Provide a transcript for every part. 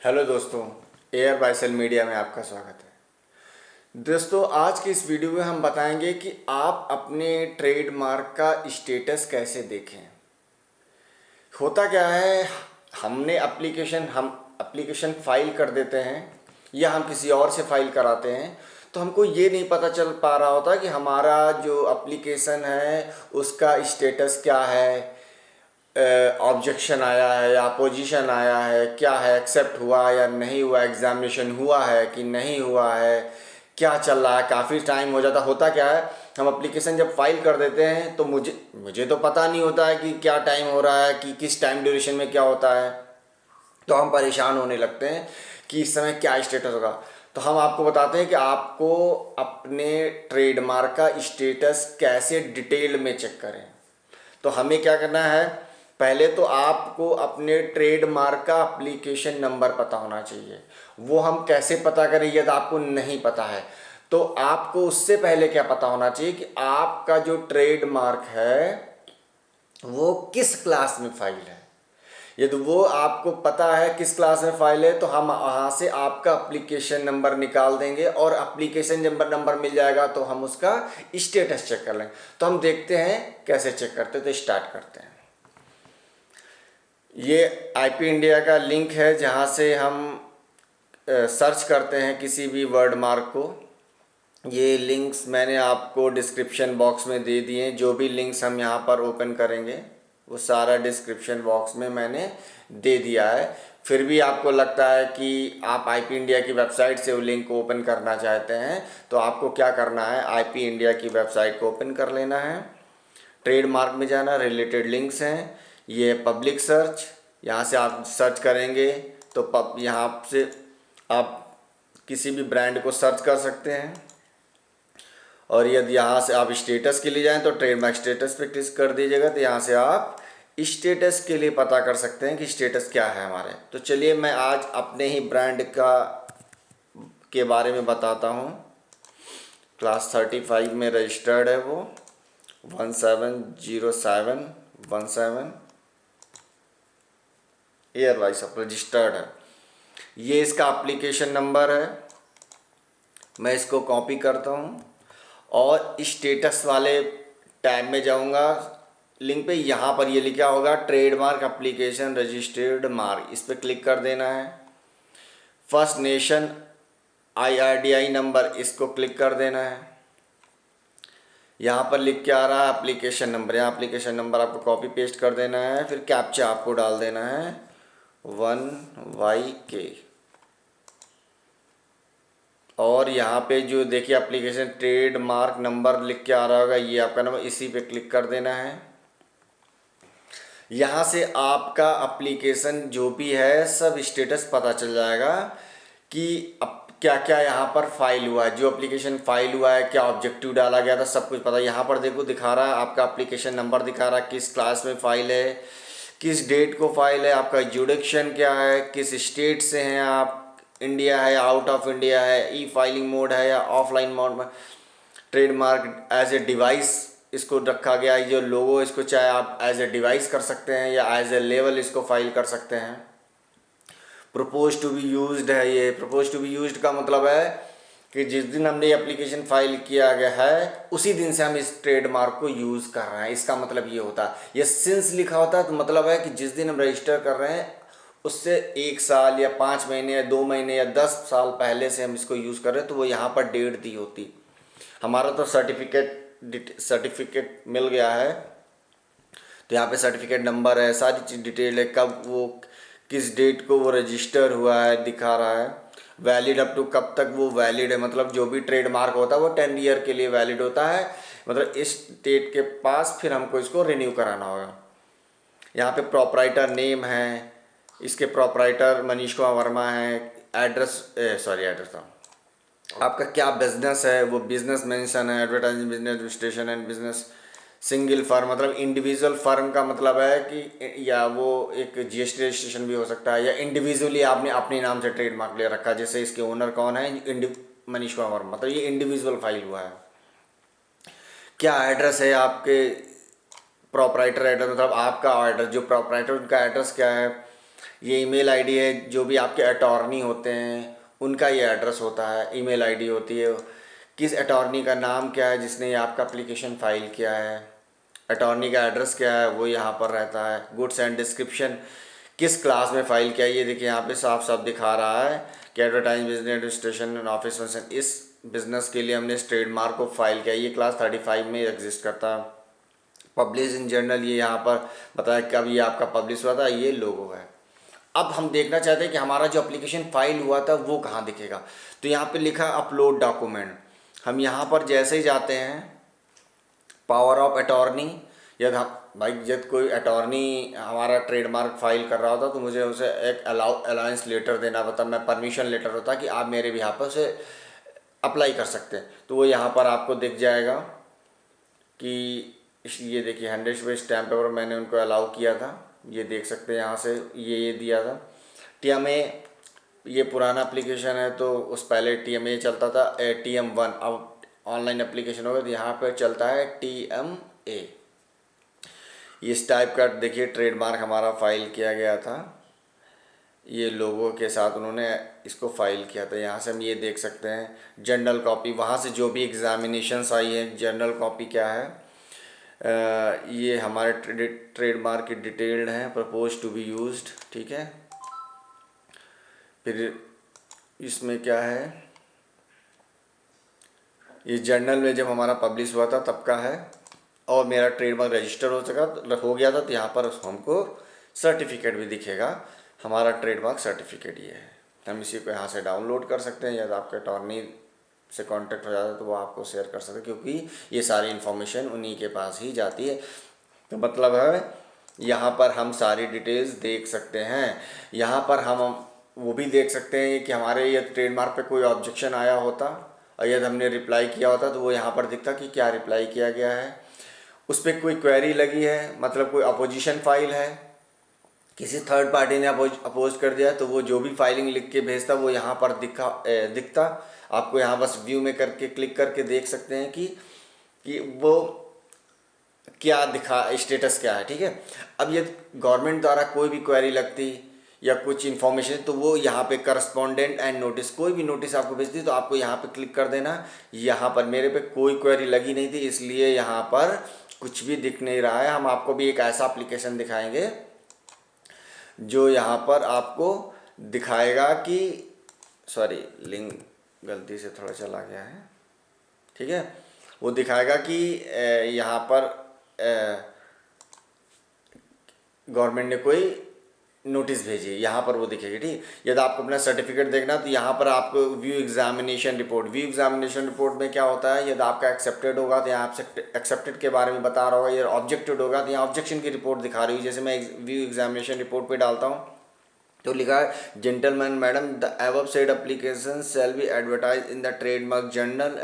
Hello दोस्तों, air बाइसल media में आपका स्वागत है। दोस्तों, आज की इस वीडियो में हम बताएंगे कि आप अपने ट्रेडमार्क का स्टेटस कैसे देखें। होता क्या है, हम एप्लीकेशन फाइल कर देते हैं या हम किसी और से फाइल कराते हैं, तो हमको ये नहीं पता चल पा रहा होता कि हमारा जो एप्लीकेशन है उसका स्टेटस क्या है, ऑब्जेक्शन आया है या अपोजिशन आया है, क्या है, एक्सेप्ट हुआ या नहीं हुआ, एग्जामिनेशन हुआ है कि नहीं हुआ है, क्या चल रहा है। काफ़ी टाइम हो जाता। होता क्या है, हम एप्लीकेशन जब फाइल कर देते हैं तो मुझे तो पता नहीं होता है कि क्या टाइम हो रहा है, कि किस टाइम ड्यूरेशन में क्या होता है। तो हम परेशान होने लगते हैं कि इस समय क्या स्टेटस होगा। तो हम आपको बताते हैं कि आपको अपने ट्रेडमार्क का स्टेटस कैसे डिटेल में चेक करें। तो हमें क्या करना है, पहले तो आपको अपने ट्रेडमार्क का एप्लीकेशन नंबर पता होना चाहिए। वो हम कैसे पता करें यदि आपको नहीं पता है। तो आपको उससे पहले क्या पता होना चाहिए कि आपका जो ट्रेडमार्क है वो किस क्लास में फाइल है। यदि वो आपको पता है किस क्लास में फाइल है तो हम वहाँ से आपका एप्लीकेशन नंबर निकाल देंगे और एप्लीकेशन नंबर मिल जाएगा तो हम उसका स्टेटस चेक कर लेंगे। तो हम देखते हैं कैसे चेक करते हैं। तो स्टार्ट करते हैं। ये आईपी इंडिया का लिंक है जहाँ से हम सर्च करते हैं किसी भी वर्ड मार्क को। ये लिंक्स मैंने आपको डिस्क्रिप्शन बॉक्स में दे दिए। जो भी लिंक्स हम यहाँ पर ओपन करेंगे वो सारा डिस्क्रिप्शन बॉक्स में मैंने दे दिया है। फिर भी आपको लगता है कि आप आईपी इंडिया की वेबसाइट से वो लिंक को ओपन करना चाहते हैं तो आपको क्या करना है, आईपी इंडिया की वेबसाइट को ओपन कर लेना है। ट्रेडमार्क में जाना, रिलेटेड लिंक्स हैं, ये पब्लिक सर्च, यहाँ से आप सर्च करेंगे तो यहाँ से आप किसी भी ब्रांड को सर्च कर सकते हैं। और यदि यहाँ से आप स्टेटस के लिए जाएं तो ट्रेडमार्क स्टेटस पे क्लिक कर दीजिएगा। तो यहाँ से आप स्टेटस के लिए पता कर सकते हैं कि स्टेटस क्या है हमारे। तो चलिए मैं आज अपने ही ब्रांड के बारे में बताता हूँ। क्लास 35 में रजिस्टर्ड है वो 170717 एयर वाइस अप रजिस्टर्ड है। ये इसका एप्लीकेशन नंबर है। मैं इसको कॉपी करता हूँ और स्टेटस वाले टैब में जाऊँगा। लिंक पे यहाँ पर ये लिखा होगा ट्रेडमार्क एप्लीकेशन रजिस्टर्ड मार्क, इस पर क्लिक कर देना है। फर्स्ट नेशन IRDI नंबर, इसको क्लिक कर देना है। यहाँ पर लिख के आ रहा है एप्लीकेशन नंबर, यहाँ एप्लीकेशन नंबर आपको कॉपी पेस्ट कर देना है। फिर कैप्चा आपको डाल देना है 1YK। और यहाँ पे जो देखिए एप्लीकेशन ट्रेडमार्क नंबर लिख के आ रहा होगा, ये आपका नंबर, इसी पे क्लिक कर देना है। यहाँ से आपका एप्लीकेशन जो भी है सब स्टेटस पता चल जाएगा कि अब क्या क्या यहाँ पर फाइल हुआ है, जो एप्लीकेशन फाइल हुआ है, क्या ऑब्जेक्टिव डाला गया था, सब कुछ पता। यहाँ पर देखो दिखा रहा है आपका एप्लीकेशन नंबर, दिखा रहा है किस क्लास में फाइल है, किस डेट को फाइल है, आपका जुडिक्शन क्या है, किस स्टेट से हैं आप, इंडिया है या आउट ऑफ इंडिया है, ई फाइलिंग मोड है या ऑफलाइन मोड में। ट्रेडमार्क एज ए डिवाइस इसको रखा गया है। जो लोगो इसको चाहे आप एज ए डिवाइस कर सकते हैं या एज ए लेवल इसको फाइल कर सकते हैं। प्रपोज टू बी यूज्ड है। ये प्रपोज टू बी यूज्ड का मतलब है कि जिस दिन हमने ये एप्लीकेशन फाइल किया गया है उसी दिन से हम इस ट्रेडमार्क को यूज़ कर रहे हैं। इसका मतलब ये होता है। ये सिंस लिखा होता है तो मतलब है कि जिस दिन हम रजिस्टर कर रहे हैं उससे 1 साल या 5 महीने या 2 महीने या 10 साल पहले से हम इसको यूज़ कर रहे हैं, तो वो यहाँ पर डेट दी होती। हमारा तो सर्टिफिकेट मिल गया है तो यहाँ पे सर्टिफिकेट नंबर है, सारी चीज़ डिटेल है, कब वो किस डेट को वो रजिस्टर हुआ है दिखा रहा है। वैलिड अप टू कब तक वो वैलिड है, मतलब जो भी ट्रेडमार्क होता है वो 10 ईयर के लिए वैलिड होता है। मतलब इस डेट के पास फिर हमको इसको रिन्यू कराना होगा। यहाँ पे प्रोपराइटर नेम है, इसके प्रोपराइटर मनीष कुमार वर्मा है। एड्रेस था आपका क्या बिजनेस है, वो बिजनेस मेंशन है। Advertising business registration and business single firm, मतलब इंडिविजुअल फर्म का मतलब है कि या वो एक GST रजिस्ट्रेशन भी हो सकता है या इंडिविजुअली आपने अपने नाम से ट्रेडमार्क ले रखा है। जैसे इसके ओनर कौन है, मनीष कुमार वर्मा, मतलब ये इंडिविजुअल फाइल हुआ है। क्या एड्रेस है आपके, प्रॉपराइटर एड्रेस, मतलब आपका एड्रेस, जो प्रॉपराइटर उनका एड्रेस क्या है। ये ईमेल आईडी है, जो भी आपके अटॉर्नी होते हैं उनका ये एड्रेस होता है, ईमेल आईडी होती है। किस अटॉर्नी का नाम क्या है जिसने ये आपका एप्लीकेशन फाइल किया है, अटॉर्नी का एड्रेस क्या है वो यहाँ पर रहता है। गुड्स एंड डिस्क्रिप्शन, किस क्लास में फाइल किया है, ये देखिए यहाँ पे साफ साफ दिखा रहा है कि advertise business administration and office function, इस बिजनेस के लिए हमने इस ट्रेडमार्क को फाइल किया, ये क्लास 35 में एग्जिस्ट करता है। पब्लिश इन जर्नल, ये यहाँ पर बताया कब ये आपका पब्लिश हुआ था, ये लोगो है। अब हम देखना चाहते हैं कि हमारा जो एप्लीकेशन फाइल हुआ था वो कहाँ दिखेगा। तो यहाँ पे लिखा अपलोड डॉक्यूमेंट, हम यहाँ पर जैसे ही जाते हैं पावर ऑफ अटॉर्नी, यदि हम भाई जब कोई अटॉर्नी हमारा ट्रेडमार्क फाइल कर रहा होता तो मुझे उसे एक अलाउंस लेटर देना पड़ता, मैं परमिशन लेटर होता कि आप मेरे भी यहाँ पर उसे अप्लाई कर सकते हैं। तो वो यहाँ पर आपको दिख जाएगा कि ये देखिए 100 स्टैम्प पेपर मैंने उनको अलाउ किया था, ये देख सकते हैं यहाँ से ये दिया था। TMA ये पुराना एप्लीकेशन है तो उस पहले TMA चलता था, TM1, अब ऑनलाइन एप्लीकेशन होगा तो यहाँ पर चलता है TMA। इस टाइप का देखिए ट्रेडमार्क हमारा फाइल किया गया था, ये लोगों के साथ उन्होंने इसको फाइल किया था। यहाँ से हम ये देख सकते हैं जनरल कॉपी, वहाँ से जो भी एग्जामिनेशंस आई है जनरल कॉपी क्या है, ये हमारे ट्रेडमार्क की डिटेल्ड हैं, प्रपोज टू बी यूज्ड, ठीक है। फिर इसमें क्या है, ये जर्नल में जब हमारा पब्लिश हुआ था तब का है, और मेरा ट्रेडमार्क रजिस्टर हो गया था तो यहाँ पर हमको सर्टिफिकेट भी दिखेगा, हमारा ट्रेडमार्क सर्टिफिकेट ये है। हम इसी को यहाँ से डाउनलोड कर सकते हैं, यदि आपके अटॉर्नी से कांटेक्ट हो जाता है तो वो आपको शेयर कर सकते हैं, क्योंकि ये सारी इन्फॉर्मेशन उन्हीं के पास ही जाती है। तो मतलब है यहाँ पर हम सारी डिटेल्स देख सकते हैं। यहाँ पर हम वो भी देख सकते हैं कि हमारे ये ट्रेडमार्क पे कोई ऑब्जेक्शन आया होता और यदि हमने रिप्लाई किया होता तो वो यहाँ पर दिखता कि क्या रिप्लाई किया गया है, उस पर कोई क्वेरी लगी है, मतलब कोई अपोजिशन फाइल है, किसी थर्ड पार्टी ने अपोज कर दिया तो वो जो भी फाइलिंग लिख के भेजता वो यहाँ पर दिखता। आपको यहाँ बस व्यू में करके क्लिक करके देख सकते हैं कि वो क्या दिखा, स्टेटस क्या है, ठीक है। अब ये गवर्नमेंट द्वारा कोई भी क्वेरी लगती या कुछ इन्फॉर्मेशन तो वो यहाँ पे करस्पॉन्डेंट एंड नोटिस, कोई भी नोटिस आपको भेजती तो आपको यहाँ पे क्लिक कर देना। यहाँ पर मेरे पे कोई क्वेरी लगी नहीं थी इसलिए यहाँ पर कुछ भी दिख नहीं रहा है। हम आपको भी एक ऐसा एप्लीकेशन दिखाएंगे जो यहाँ पर आपको दिखाएगा कि, सॉरी लिंक गलती से थोड़ा चला गया है, ठीक है, वो दिखाएगा कि यहाँ पर गवर्नमेंट ने कोई नोटिस भेजी, यहाँ पर वो दिखेगी, ठीक। यदि आपको अपना सर्टिफिकेट देखना तो यहाँ पर आपको view examination report, view examination report में क्या होता है, यदि आपका एक्सेप्टेड होगा तो यहाँ एक्सेप्टेड के बारे में बता रहा होगा, यदि ऑब्जेक्टेड होगा तो यहाँ ऑब्जेक्शन की रिपोर्ट दिखा रही है। जैसे मैं व्यू एग्जामिनेशन रिपोर्ट पे डालता हूँ तो लिखा है gentleman madam the above said application shall be advertise in the trademark journal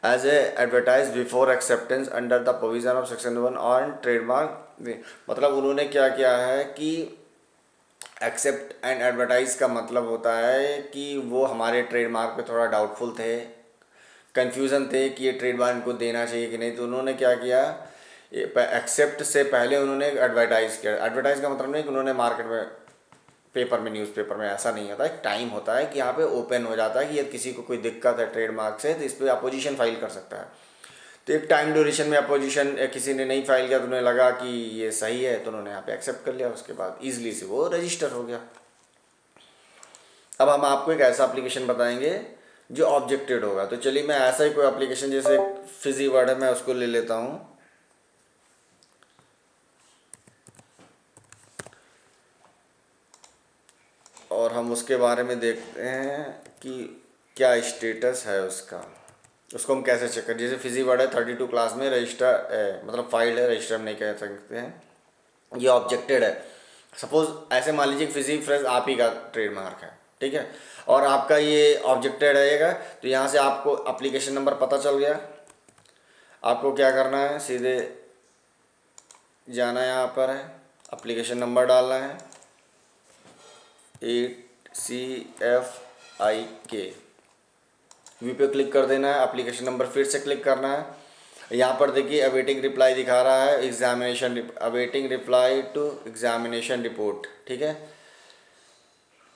as a advertise before acceptance under the provision of section 1 on trademark. मतलब उन्होंने क्या किया है कि एक्सेप्ट एंड एडवर्टाइज का मतलब होता है कि वो हमारे ट्रेडमार्क पे थोड़ा डाउटफुल थे, कन्फ्यूज़न थे कि ये ट्रेडमार्क इनको देना चाहिए कि नहीं, तो उन्होंने क्या किया, एक्सेप्ट से पहले उन्होंने एडवर्टाइज किया। एडवर्टाइज का मतलब नहीं कि उन्होंने मार्केट में पेपर में न्यूज़पेपर में ऐसा नहीं होता, एक टाइम होता है कि यहाँ पे ओपन हो जाता है कि यदि किसी को कोई दिक्कत है ट्रेडमार्क से तो इस पर अपोजिशन फाइल कर सकता है। तो एक टाइम ड्यूरेशन में अपोजिशन किसी ने नहीं फाइल किया तो उन्हें लगा कि ये सही है तो उन्होंने यहाँ पे एक्सेप्ट कर लिया, उसके बाद ईजिली से वो रजिस्टर हो गया। अब हम आपको एक ऐसा एप्लीकेशन बताएंगे जो ऑब्जेक्टेड होगा। तो चलिए मैं ऐसा ही कोई एप्लीकेशन, जैसे फिजी वर्ड है, मैं उसको ले लेता हूँ। और हम उसके बारे में देखते हैं कि क्या स्टेटस है उसका, उसको हम कैसे चेक करें। जैसे फिजी वर्ड है 32 क्लास में रजिस्टर मतलब फाइल है, रजिस्टर हम नहीं कह सकते हैं, ये ऑब्जेक्टेड है। सपोज ऐसे मान लीजिए फिजी फ्रेज आप ही का ट्रेडमार्क है, ठीक है, और आपका ये ऑब्जेक्टेड रहेगा। तो यहाँ से आपको एप्लीकेशन नंबर पता चल गया, आपको क्या करना है, सीधे जाना है, यहाँ पर है एप्लीकेशन नंबर डालना है 8CFIK, व्यू पे क्लिक कर देना है, एप्लीकेशन नंबर फिर से क्लिक करना है। यहाँ पर देखिए अवेटिंग रिप्लाई दिखा रहा है, examination awaiting reply to examination report, ठीक है।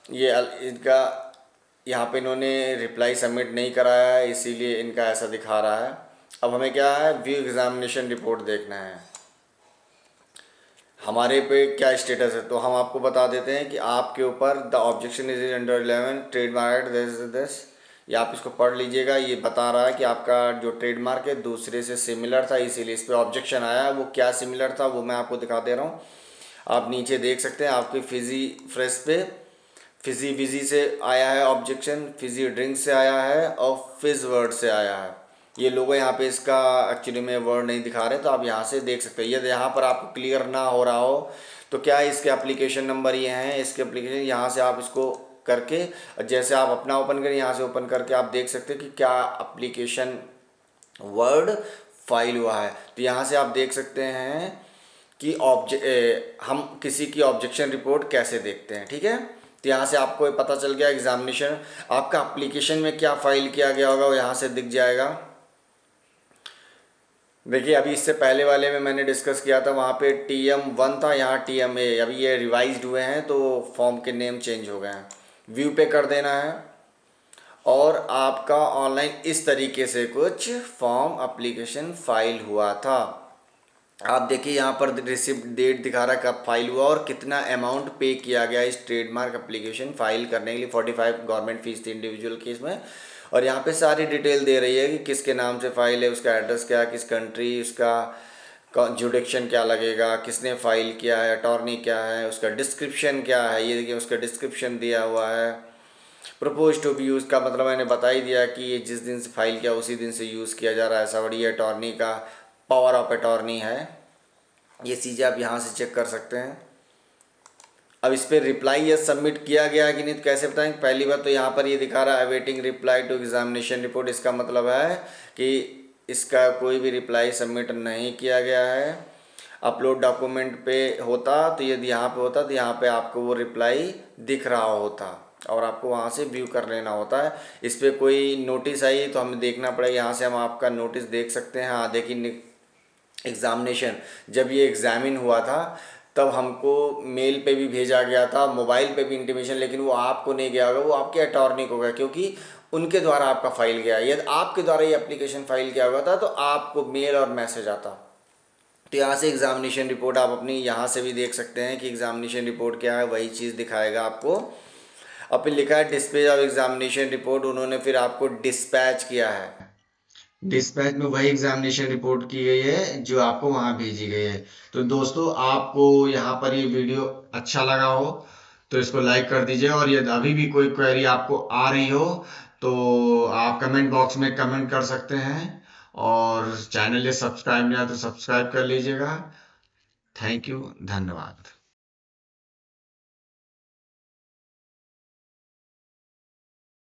ये इनका यहाँ पे इन्होंने रिप्लाई सबमिट नहीं कराया है, इसीलिए इनका ऐसा दिखा रहा है। अब हमें क्या है, व्यू एग्जामिनेशन रिपोर्ट देखना है, हमारे पे क्या स्टेटस है। तो हम आपको बता देते हैं कि आपके ऊपर the objection is under 11 trademark this, ये आप इसको पढ़ लीजिएगा। ये बता रहा है कि आपका जो ट्रेडमार्क है दूसरे से सिमिलर था, इसीलिए इस पर ऑब्जेक्शन आया। वो क्या सिमिलर था वो मैं आपको दिखा दे रहा हूँ। आप नीचे देख सकते हैं, आपकी फिजी फ्रेश पे फिजी विजी से आया है ऑब्जेक्शन, फिजी ड्रिंक से आया है और फिज वर्ड से आया है। ये लोगो यहाँ पे इसका एक्चुअली में वर्ड नहीं दिखा रहे, तो आप यहाँ से देख सकते हैं। यदि यहाँ पर आपको क्लियर ना हो रहा हो तो क्या है, इसके एप्लीकेशन नंबर ये हैं, इसके एप्लीकेशन यहाँ से आप इसको करके, जैसे आप अपना ओपन करें यहाँ से ओपन करके आप देख सकते हैं कि क्या एप्लीकेशन वर्ड फाइल हुआ है। तो यहाँ से आप देख सकते हैं कि हम किसी की ऑब्जेक्शन रिपोर्ट कैसे देखते हैं, ठीक है। तो यहाँ से आपको पता चल गया एग्जामिनेशन आपका एप्लीकेशन में क्या फाइल किया गया होगा, वो यहाँ से दिख जाएगा। देखिए अभी इससे पहले वाले में मैंने डिस्कस किया था, वहाँ पे TM1 था, यहाँ TMA। अभी ये रिवाइज्ड हुए हैं तो फॉर्म के नेम चेंज हो गए हैं। व्यू पे कर देना है और आपका ऑनलाइन इस तरीके से कुछ फॉर्म एप्लीकेशन फाइल हुआ था। आप देखिए यहाँ पर रिसिप्ट डेट दिखा रहा है कब फाइल हुआ और कितना अमाउंट पे किया गया इस ट्रेडमार्क एप्लीकेशन फाइल करने के लिए। 45 गवर्नमेंट फीस थी इंडिविजुअल केस में, और यहाँ पे सारी डिटेल दे रही है कि किसके नाम से फाइल है, उसका एड्रेस क्या है, किस कंट्री, उसका जुडिक्शन क्या लगेगा, किसने फाइल किया है, अटॉर्नी क्या है, उसका डिस्क्रिप्शन क्या है। ये देखिए उसका डिस्क्रिप्शन दिया हुआ है। प्रपोज टू बी यूज़ का मतलब मैंने बता ही दिया कि ये जिस दिन से फाइल किया उसी दिन से यूज़ किया जा रहा है। ऐसा बड़ी अटॉर्नी का पावर ऑफ अटॉर्नी है। ये चीज़ें आप यहाँ से चेक कर सकते हैं। अब इस पर रिप्लाई या सबमिट किया गया है कि नहीं तो कैसे बताएं। पहली बात तो यहाँ पर ये दिखा रहा है awaiting reply to examination report, इसका मतलब है कि इसका कोई भी रिप्लाई सबमिट नहीं किया गया है। अपलोड डॉक्यूमेंट पे होता तो यदि यहाँ पे होता तो यहाँ पे आपको वो रिप्लाई दिख रहा होता और आपको वहाँ से व्यू कर लेना होता है। इस पर कोई नोटिस आई तो हमें देखना पड़ेगा, यहाँ से हम आपका नोटिस देख सकते हैं। हाँ देखिए एग्ज़ामिनेशन जब ये एग्ज़ामिन हुआ था तब हमको मेल पे भी भेजा गया था, मोबाइल पे भी इंटीमेशन, लेकिन वो आपको नहीं गया होगा, वो आपके अटॉर्नी को गया क्योंकि उनके द्वारा आपका फाइल गया। यदि आपके द्वारा ये एप्लीकेशन फाइल किया हुआ था तो आपको मेल और मैसेज आता। तो यहाँ से एग्ज़ामिनेशन रिपोर्ट आप अपनी यहाँ से भी देख सकते हैं कि एग्ज़ामिनेशन रिपोर्ट क्या है, वही चीज़ दिखाएगा आपको। अब फिर लिखा है डिस्पैच ऑफ एग्ज़ामिनेशन रिपोर्ट, उन्होंने फिर आपको डिस्पैच किया है। डिस्पैच में वही एग्जामिनेशन रिपोर्ट की गई है जो आपको वहां भेजी गई है। तो दोस्तों आपको यहाँ पर ये वीडियो अच्छा लगा हो तो इसको लाइक कर दीजिए, और यदि अभी भी कोई क्वेरी आपको आ रही हो तो आप कमेंट बॉक्स में कमेंट कर सकते हैं, और चैनल ये सब्सक्राइब नहीं है तो सब्सक्राइब कर लीजिएगा। थैंक यू, धन्यवाद।